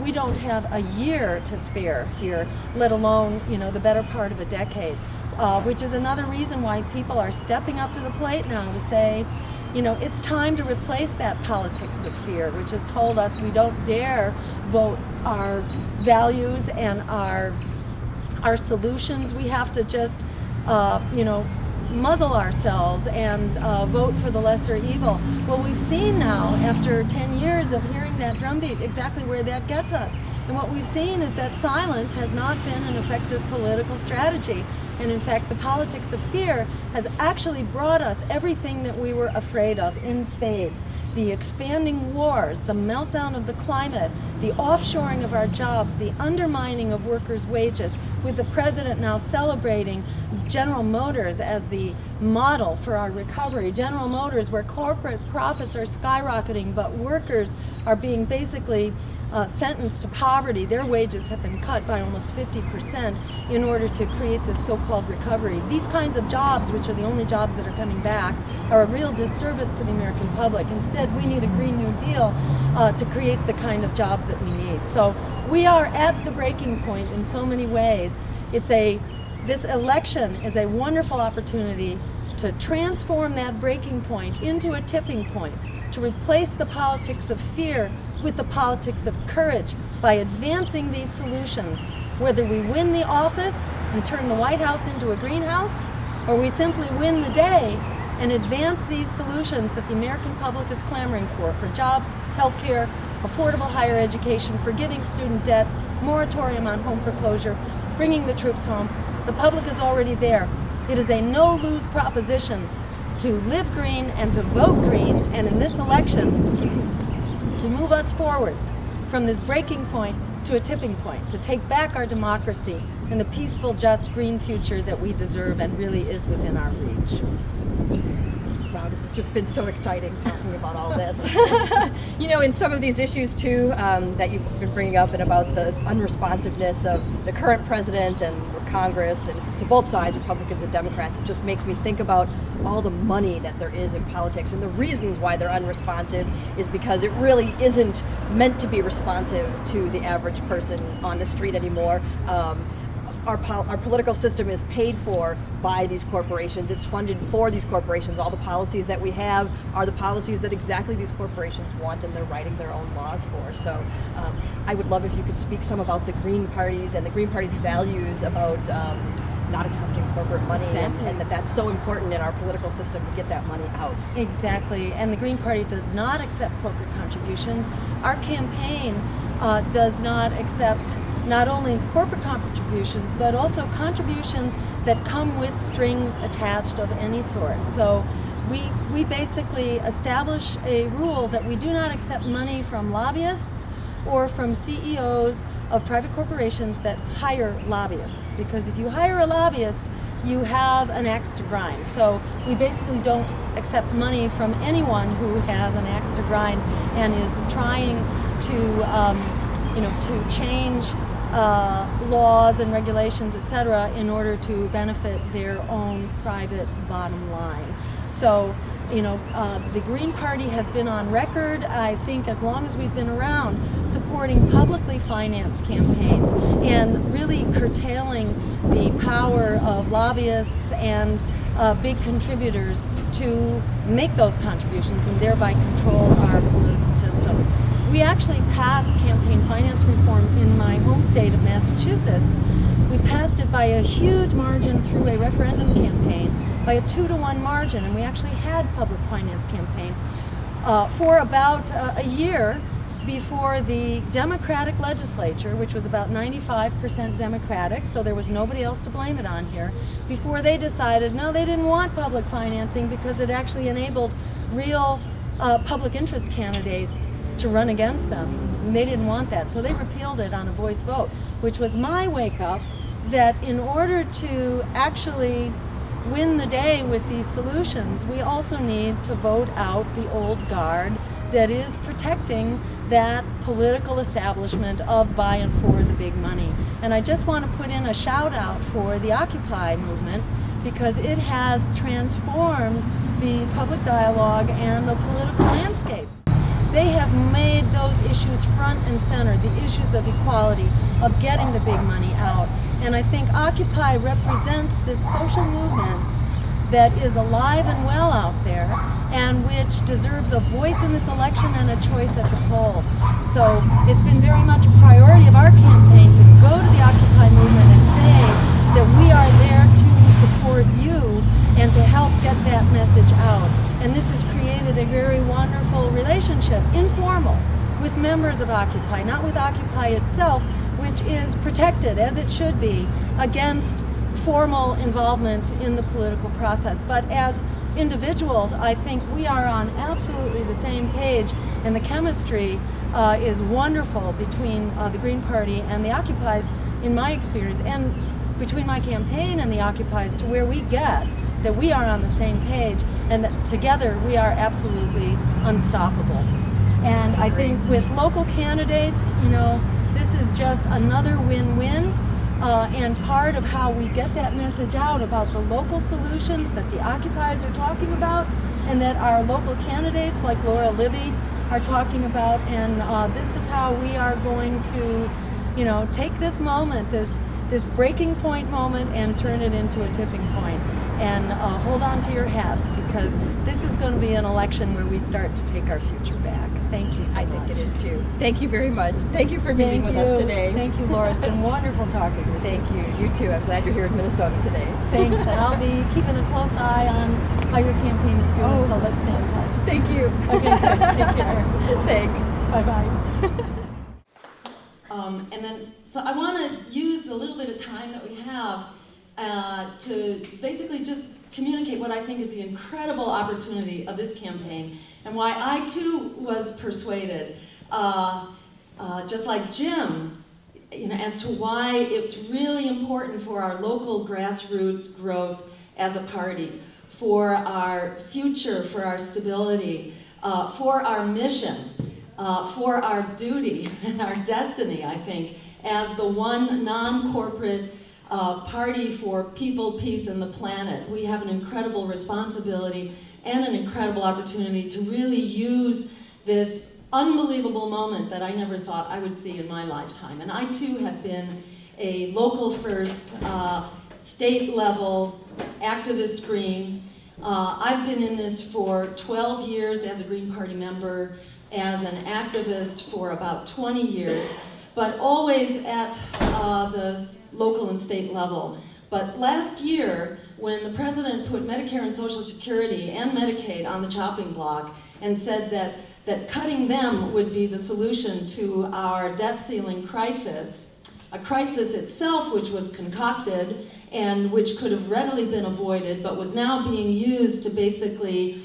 we don't have a year to spare here, let alone, the better part of a decade, which is another reason why people are stepping up to the plate now to say, it's time to replace that politics of fear, which has told us we don't dare vote our values and our solutions. We have to just, muzzle ourselves and vote for the lesser evil. Well, we've seen now, after 10 years of hearing that drumbeat, exactly where that gets us. And what we've seen is that silence has not been an effective political strategy. And in fact, the politics of fear has actually brought us everything that we were afraid of in spades. The expanding wars, the meltdown of the climate, the offshoring of our jobs, the undermining of workers' wages, with the president now celebrating General Motors as the model for our recovery. General Motors, where corporate profits are skyrocketing, but workers are being basically sentenced to poverty. Their wages have been cut by almost 50% in order to create this so-called recovery. These kinds of jobs, which are the only jobs that are coming back, are a real disservice to the American public. Instead, we need a Green New Deal to create the kind of jobs that we need. So we are at the breaking point in so many ways. This election is a wonderful opportunity to transform that breaking point into a tipping point, to replace the politics of fear with the politics of courage by advancing these solutions, whether we win the office and turn the White House into a greenhouse, or we simply win the day and advance these solutions that the American public is clamoring for jobs, health care, affordable higher education, forgiving student debt, moratorium on home foreclosure, bringing the troops home. The public is already there. It is a no-lose proposition to live green and to vote green, and in this election, to move us forward from this breaking point to a tipping point, to take back our democracy and the peaceful, just, green future that we deserve and really is within our reach. Wow, this has just been so exciting talking about all this. In some of these issues too that you've been bringing up, and about the unresponsiveness of the current president and Congress, and to both sides, Republicans and Democrats, it just makes me think about all the money that there is in politics, and the reasons why they're unresponsive is because it really isn't meant to be responsive to the average person on the street anymore. Our political system is paid for by these corporations. It's funded for these corporations. All the policies that we have are the policies that exactly these corporations want, and they're writing their own laws for. So I would love if you could speak some about the Green Party's and the Green Party's values about not accepting corporate money, exactly. and that's so important in our political system to get that money out. Exactly, and the Green Party does not accept corporate contributions. Our campaign does not accept not only corporate contributions, but also contributions that come with strings attached of any sort. So we basically establish a rule that we do not accept money from lobbyists or from CEOs of private corporations that hire lobbyists, because if you hire a lobbyist, you have an axe to grind. So we basically don't accept money from anyone who has an axe to grind and is trying to change laws and regulations, etc., in order to benefit their own private bottom line. So, the Green Party has been on record, I think, as long as we've been around, supporting publicly financed campaigns and really curtailing the power of lobbyists and big contributors to make those contributions and thereby control our political system. We actually passed campaign finance reform in my home state of Massachusetts. We passed it by a huge margin through a referendum campaign, by a 2-to-1 margin, and we actually had public finance campaign for about a year before the Democratic legislature, which was about 95% Democratic, so there was nobody else to blame it on here, before they decided, no, they didn't want public financing because it actually enabled real public interest candidates to run against them. And they didn't want that, so they repealed it on a voice vote, which was my wake up that in order to actually win the day with these solutions, we also need to vote out the old guard that is protecting that political establishment of by and for the big money. And I just want to put in a shout out for the Occupy movement, because it has transformed the public dialogue and the political landscape. They have made those issues front and center, the issues of equality, of getting the big money out. And I think Occupy represents this social movement that is alive and well out there and which deserves a voice in this election and a choice at the polls. So it's been very much a priority of our campaign to go to the Occupy movement and say that we are there to support you and to help get that message out. And this has created a very wonderful relationship, informal, with members of Occupy, not with Occupy itself, which is protected, as it should be, against formal involvement in the political process. But as individuals, I think we are on absolutely the same page, and the chemistry is wonderful between the Green Party and the Occupies, in my experience, and between my campaign and the Occupies, to where we get that we are on the same page and that together we are absolutely unstoppable. And I think with local candidates, you know, this is just another win-win. And part of how we get that message out about the local solutions that the Occupies are talking about and that our local candidates like Laura Libby are talking about. And this is how we are going to, you know, take this moment, this breaking point moment, and turn it into a tipping point. And hold on to your hats, because this is going to be an election where we start to take our future back. Thank you so much. I think it is too. Thank you very much. Thank you for meeting with us today. Thank you, Laura. It's been wonderful talking with you. Thank you. You too. I'm glad you're here in Minnesota today. Thanks, and I'll be keeping a close eye on how your campaign is doing, so let's stay in touch. Thank you. Okay, good. Take care. Thanks. Bye-bye. So I want to use the little bit of time that we have to basically just communicate what I think is the incredible opportunity of this campaign, and why I too was persuaded, just like Jim, you know, as to why it's really important for our local grassroots growth as a party, for our future, for our stability, for our mission, for our duty and our destiny, I think, as the one non-corporate party for people, peace, and the planet. We have an incredible responsibility and an incredible opportunity to really use this unbelievable moment that I never thought I would see in my lifetime. And I too have been a local first, state level activist Green. I've been in this for 12 years as a Green Party member, as an activist for about 20 years, but always at the local and state level. But last year, when the president put Medicare and Social Security and Medicaid on the chopping block and said that cutting them would be the solution to our debt ceiling crisis, a crisis itself which was concocted and which could have readily been avoided, but was now being used to basically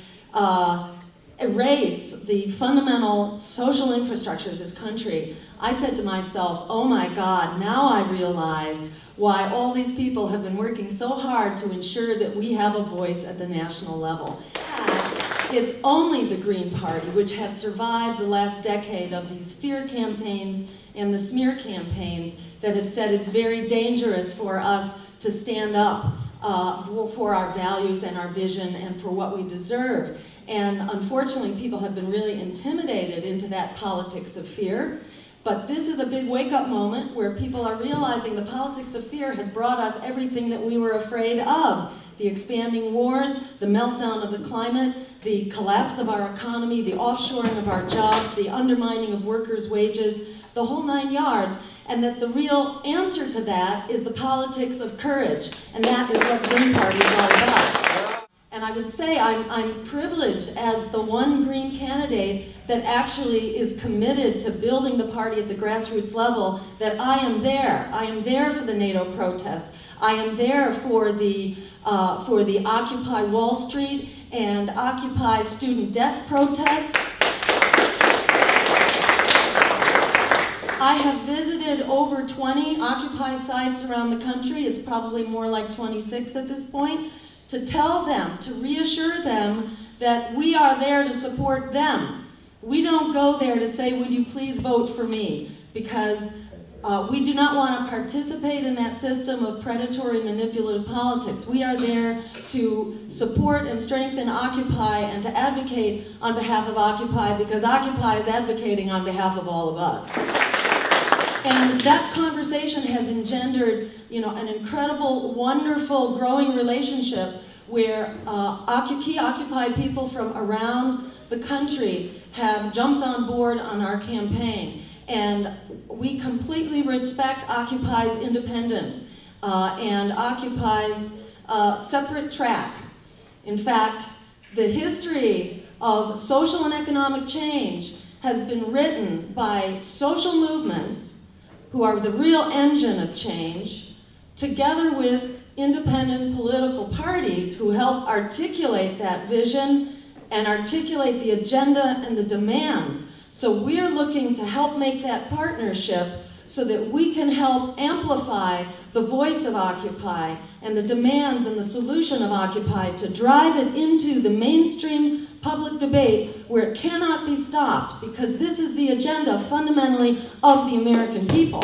erase the fundamental social infrastructure of this country, I said to myself, oh my God, now I realize why all these people have been working so hard to ensure that we have a voice at the national level. It's only the Green Party which has survived the last decade of these fear campaigns and the smear campaigns that have said it's very dangerous for us to stand up for our values and our vision and for what we deserve. And unfortunately, people have been really intimidated into that politics of fear. But this is a big wake-up moment where people are realizing the politics of fear has brought us everything that we were afraid of. The expanding wars, the meltdown of the climate, the collapse of our economy, the offshoring of our jobs, the undermining of workers' wages, the whole 9 yards. And that the real answer to that is the politics of courage. And that is what the Green Party is all about. And I would say I'm privileged as the one Green candidate that actually is committed to building the party at the grassroots level, that I am there. I am there for the NATO protests. I am there for the Occupy Wall Street and Occupy student debt protests. I have visited over 20 Occupy sites around the country. It's probably more like 26 at this point. To tell them, to reassure them that we are there to support them. We don't go there to say, would you please vote for me? Because We do not want to participate in that system of predatory manipulative politics. We are there to support and strengthen Occupy and to advocate on behalf of Occupy, because Occupy is advocating on behalf of all of us. And that conversation has engendered, an incredible, wonderful, growing relationship where key Occupy people from around the country have jumped on board on our campaign. And we completely respect Occupy's independence and Occupy's separate track. In fact, the history of social and economic change has been written by social movements who are the real engine of change, together with independent political parties who help articulate that vision and articulate the agenda and the demands. So we're looking to help make that partnership so that we can help amplify the voice of Occupy and the demands and the solution of Occupy to drive it into the mainstream public debate where it cannot be stopped, because this is the agenda fundamentally of the American people.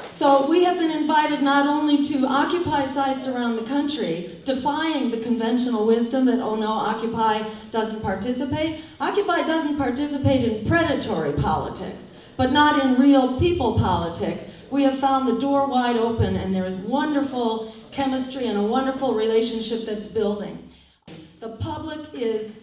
So we have been invited not only to Occupy sites around the country, defying the conventional wisdom that, oh no, Occupy doesn't participate. Occupy doesn't participate in predatory politics, but not in real people politics. We have found the door wide open, and there is wonderful chemistry and a wonderful relationship that's building. The public is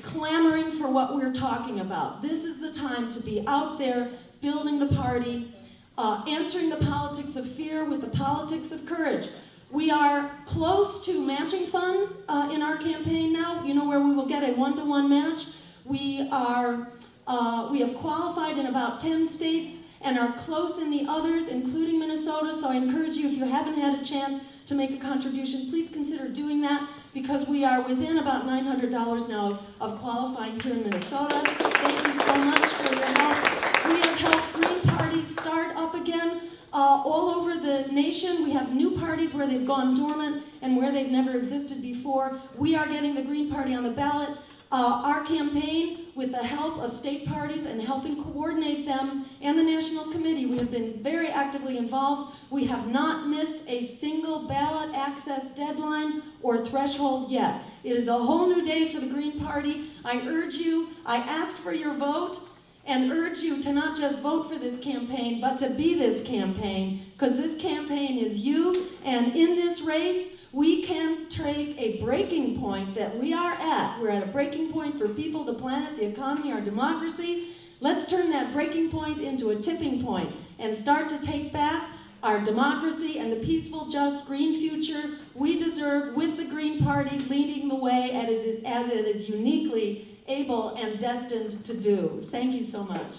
clamoring for what we're talking about. This is the time to be out there building the party, answering the politics of fear with the politics of courage. We are close to matching funds in our campaign now, where we will get a one-to-one match. We have qualified in about 10 states and are close in the others, including Minnesota. So I encourage you, if you haven't had a chance to make a contribution, please consider doing that, because we are within about $900 now of qualifying here in Minnesota. Thank you so much for your help. We have helped Green parties start up again all over the nation. We have new parties where they've gone dormant and where they've never existed before. We are getting the Green Party on the ballot. Our campaign, with the help of state parties and helping coordinate them and the National Committee, we have been very actively involved. We have not missed a single ballot access deadline or threshold yet. It is a whole new day for the Green Party. I ask for your vote and urge you to not just vote for this campaign, but to be this campaign, because this campaign is you, and in this race, we can take a breaking point that we are at. We're at a breaking point for people, the planet, the economy, our democracy. Let's turn that breaking point into a tipping point and start to take back our democracy and the peaceful, just, green future we deserve, with the Green Party leading the way as it is uniquely able and destined to do. Thank you so much.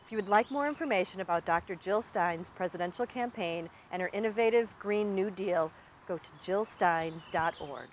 If you would like more information about Dr. Jill Stein's presidential campaign and her innovative Green New Deal, go to jillstein.org.